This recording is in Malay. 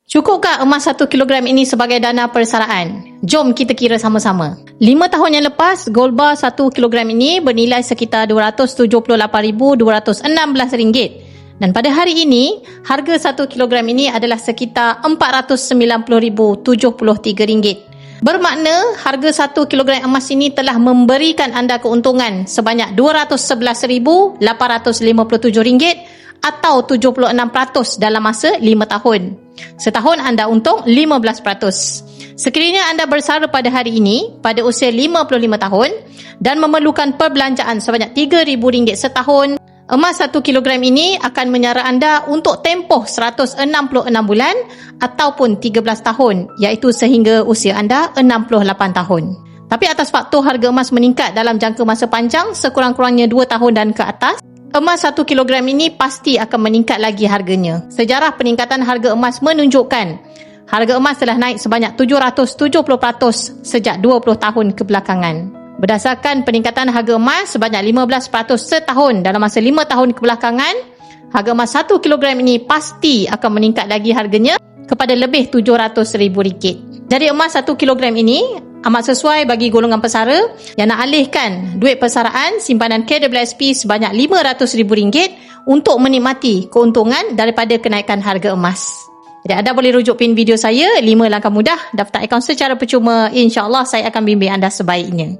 Cukupkah emas 1 kilogram ini sebagai dana persaraan? Jom kita kira sama-sama. 5 tahun yang lepas, gold bar 1 kilogram ini bernilai sekitar RM278,216. Dan pada hari ini, harga 1 kilogram ini adalah sekitar RM490,073. Bermakna harga 1 kilogram emas ini telah memberikan anda keuntungan sebanyak RM211,857 atau 76% dalam masa 5 tahun. Setahun anda untung 15%. Sekiranya anda bersara pada hari ini pada usia 55 tahun dan memerlukan perbelanjaan sebanyak RM3,000 setahun, emas 1 kilogram ini akan menyara anda untuk tempoh 166 bulan ataupun 13 tahun, iaitu sehingga usia anda 68 tahun. Tapi atas faktor harga emas meningkat dalam jangka masa panjang sekurang-kurangnya 2 tahun dan ke atas, emas 1 kilogram ini pasti akan meningkat lagi harganya. Sejarah peningkatan harga emas menunjukkan harga emas telah naik sebanyak 770% sejak 20 tahun kebelakangan. Berdasarkan peningkatan harga emas sebanyak 15% setahun dalam masa 5 tahun kebelakangan, harga emas 1 kilogram ini pasti akan meningkat lagi harganya kepada lebih RM700,000. Jadi emas 1 kilogram ini amat sesuai bagi golongan pesara yang nak alihkan duit persaraan simpanan KWSP sebanyak RM500,000 untuk menikmati keuntungan daripada kenaikan harga emas. Jadi anda boleh rujuk pin video saya 5 langkah mudah daftar akaun secara percuma. InsyaAllah saya akan bimbing anda sebaiknya.